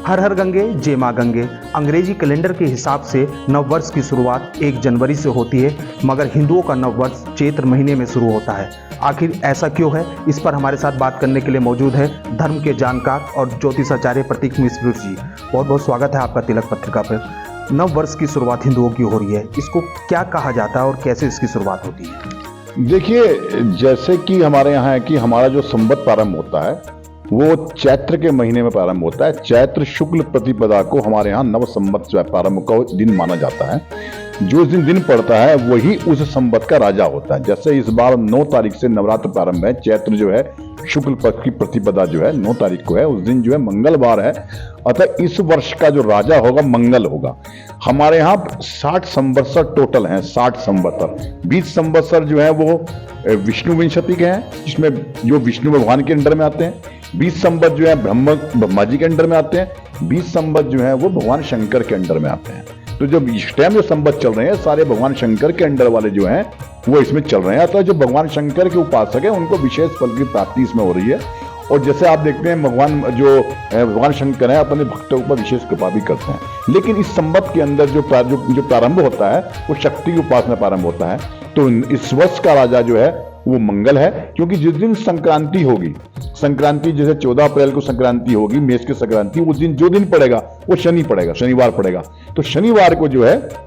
हर हर गंगे जय मां गंगे। अंग्रेजी कैलेंडर के हिसाब से नववर्ष की शुरुआत 1 जनवरी से होती है, मगर हिंदुओं का नववर्ष चैत्र महीने में शुरू होता है। आखिर ऐसा क्यों है, इस पर हमारे साथ बात करने के लिए मौजूद है धर्म के जानकार और ज्योतिषाचार्य प्रतीक मिश्र जी। बहुत बहुत स्वागत है आपका तिलक पत्रिका पर। नववर्ष की शुरुआत हिंदुओं की हो रही है, इसको क्या कहा जाता है और कैसे इसकी शुरुआत होती है? देखिए, जैसे कि हमारे यहाँ है कि हमारा जो संवत प्रारंभ होता है वो चैत्र के महीने में प्रारंभ होता है। चैत्र शुक्ल प्रतिपदा को हमारे यहाँ नव संवत प्रारंभ का दिन माना जाता है। जो दिन पड़ता है वही उस संवत का राजा होता है। जैसे इस बार 9 तारीख से नवरात्र प्रारंभ है। चैत्र जो है शुक्ल पक्ष की प्रतिपदा जो है 9 तारीख को है, उस दिन जो है मंगलवार है। अतः इस वर्ष का जो राजा होगा मंगल होगा। हमारे यहाँ 60 संवत्सर टोटल हैं, 60 संवत्सर। 20 संवत्सर जो है वो विष्णु विंशति के हैं, जिसमें जो विष्णु भगवान के अंडर में आते हैं। 20 संवत जो है ब्रह्मा जी के अंडर में आते हैं। 20 संवत जो है वो भगवान शंकर के अंडर में आते हैं। तो जो इस टाइम जो संवत चल रहे हैं सारे भगवान शंकर के अंडर वाले जो हैं वो इसमें चल रहे हैं। अतः जो भगवान शंकर के उपासक हैं उनको विशेष फल की प्राप्ति इसमें हो रही है। और जैसे आप देखते हैं भगवान शंकर हैं अपने भक्तों पर विशेष कृपा भी करते हैं। लेकिन इस संवत के अंदर जो प्रारंभ होता है वो शक्ति की उपासना प्रारंभ होता है। तो इस वर्ष का राजा जो है वो मंगल है, क्योंकि जिस दिन संक्रांति होगी, संक्रांति जैसे 14 अप्रैल को संक्रांति होगी, मेष की संक्रांति, उस दिन जो दिन पड़ेगा वो शनि पड़ेगा, शनिवार पड़ेगा। तो शनिवार को जो है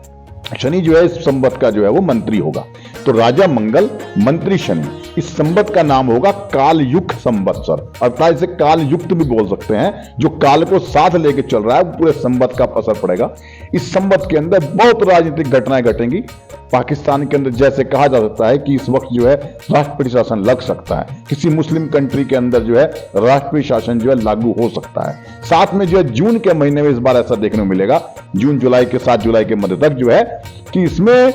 शनि जो है इस संवत का जो है वो मंत्री होगा। तो राजा मंगल, मंत्री शनि। इस संवत का नाम होगा काल युक्त संवत्सर, अर्थात इसे काल युक्त भी बोल सकते हैं। जो काल को साथ लेके चल रहा है पूरे संवत का असर पड़ेगा। इस संवत के अंदर बहुत राजनीतिक घटनाएं घटेंगी। पाकिस्तान के अंदर जैसे कहा जा सकता है कि इस वक्त जो है राष्ट्रपति शासन लग सकता है। किसी मुस्लिम कंट्री के अंदर जो है राष्ट्रपति शासन जो है लागू हो सकता है। साथ में जो है जून के महीने में इस बार ऐसा देखने को मिलेगा, जून जुलाई के 7 जुलाई के मध्य तक जो है कि इसमें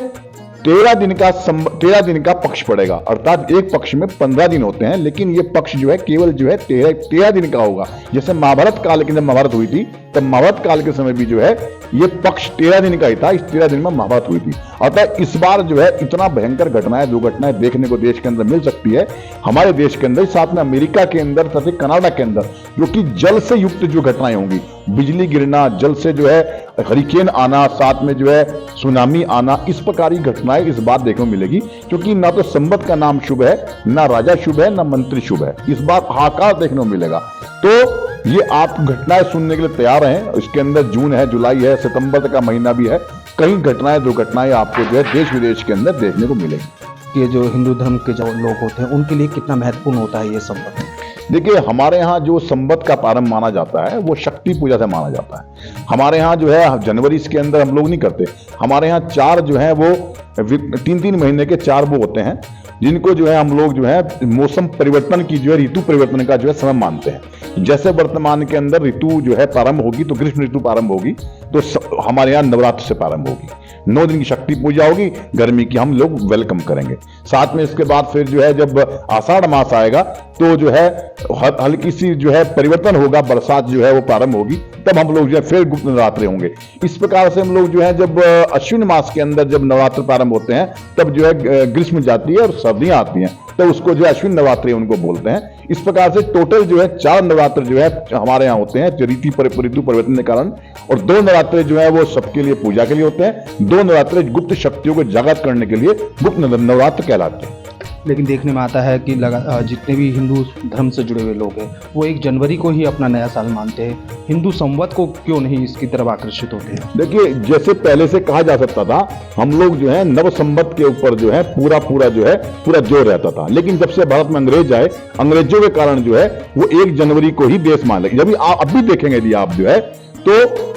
13 दिन का पक्ष पड़ेगा। अर्थात एक पक्ष में 15 दिन होते हैं, लेकिन ये पक्ष जो है केवल जो है 13 दिन का होगा। जैसे महाभारत काल के अंदर महाभारत हुई थी, तब महाभारत काल के समय भी जो है ये पक्ष 13 दिन का ही था। इस 13 दिन में महाभारत हुई थी। अतः इस बार जो है इतना भयंकर घटनाएं, दुर्घटनाएं देखने को देश के अंदर मिल सकती है। हमारे देश के अंदर, साथ में अमेरिका के अंदर तथा कनाडा के अंदर, जो कि जल से युक्त जो घटनाएं होंगी, बिजली गिरना, जल से जो है हरिकेन आना, साथ में जो है सुनामी आना, इस प्रकार की घटनाएं इस बार देखने को मिलेगी। क्योंकि ना तो संवत का नाम शुभ है, ना राजा शुभ है, ना मंत्री शुभ है। इस बार हाहाकार देखने को मिलेगा। तो ये आप घटनाएं सुनने के लिए तैयार हैं। इसके अंदर जून है, जुलाई है, सितंबर तक का महीना भी है। कई घटनाएं, दुर्घटनाएं आपको जो है देश विदेश के अंदर देखने को मिलेगी। ये जो हिंदू धर्म के जो लोग होते हैं उनके लिए कितना महत्वपूर्ण होता है ये संवत? देखिए, हमारे यहाँ जो संवत का प्रारंभ माना जाता है वो शक्ति पूजा से माना जाता है। हमारे यहाँ जो है जनवरी के अंदर हम लोग नहीं करते। हमारे यहाँ 4 जो है वो 3-3 महीने के 4 वो होते हैं, जिनको जो है हम लोग जो है मौसम परिवर्तन की जो है ऋतु परिवर्तन का जो है समय मानते हैं। जैसे वर्तमान के अंदर ऋतु जो है प्रारंभ होगी तो ग्रीष्म ऋतु प्रारंभ होगी, तो हमारे यहाँ नवरात्र से प्रारंभ होगी। 9 दिन की शक्ति पूजा होगी, गर्मी की हम लोग वेलकम करेंगे। साथ में इसके बाद फिर जो है जब आषाढ़ मास आएगा तो जो है हल्की सी जो है परिवर्तन होगा, बरसात जो है वो प्रारंभ होगी, तब हम लोग जो है फिर गुप्त नवरात्रे होंगे। इस प्रकार से हम लोग जो है जब अश्विन मास के अंदर जब नवरात्र प्रारंभ होते हैं तब जो है ग्रीष्म जाती है और सर्दियां आती हैं, तो उसको जो अश्विन नवरात्रि उनको बोलते हैं। इस प्रकार से टोटल जो है 4 नवरात्र जो है हमारे यहाँ होते हैं ऋतु परिवर्तन के कारण, और 2 नवरात्रे जो है वो सबके लिए पूजा के लिए होते हैं। 2 नवरात्रे गुप्त शक्तियों को जागृत करने के लिए गुप्त नवरात्र कहलाते हैं। लेकिन देखने में आता है कि जितने भी हिंदू धर्म से जुड़े हुए लोग हैं वो 1 जनवरी को ही अपना नया साल मानते हैं। हिंदू संवत को क्यों नहीं इसकी तरफ आकर्षित होते हैं? देखिए, जैसे पहले से कहा जा सकता था, हम लोग जो है नव संवत के ऊपर जो है पूरा जोर रहता था। लेकिन जब से भारत में अंग्रेज आए, अंग्रेजों के कारण जो है वो 1 जनवरी को ही देश मान लगे। जब आप अभी देखेंगे यदि आप जो है तो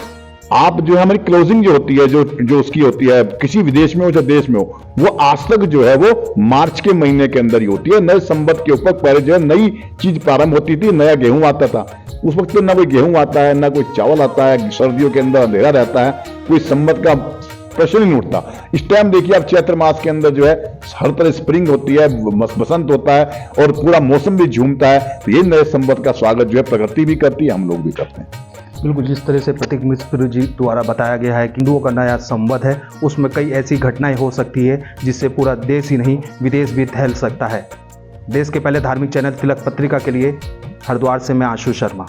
आप जो है हमारी क्लोजिंग जो होती है, जो उसकी होती है, किसी विदेश में हो या देश में हो, वो आज तक जो है वो मार्च के महीने के अंदर ही होती है। नए संवत के ऊपर पहले जो है नई चीज प्रारंभ होती थी, नया गेहूं आता था। उस वक्त तो ना कोई गेहूं आता है, ना कोई चावल आता है, सर्दियों के अंदर अंधेरा रहता है, कोई संवत का प्रश्न नहीं उठता। इस टाइम देखिए आप चैत्र मास के अंदर जो है हर तरह स्प्रिंग होती है, बसंत होता है और पूरा मौसम भी झूमता है। तो ये नए संवत का स्वागत जो है प्रकृति भी करती है, हम लोग भी करते हैं। बिल्कुल, जिस तरह से प्रतीक मिश्र जी द्वारा बताया गया है कि हिंदुओं का नया संवत है, उसमें कई ऐसी घटनाएं हो सकती है जिससे पूरा देश ही नहीं विदेश भी फैल सकता है। देश के पहले धार्मिक चैनल तिलक पत्रिका के लिए हरिद्वार से मैं आशु शर्मा।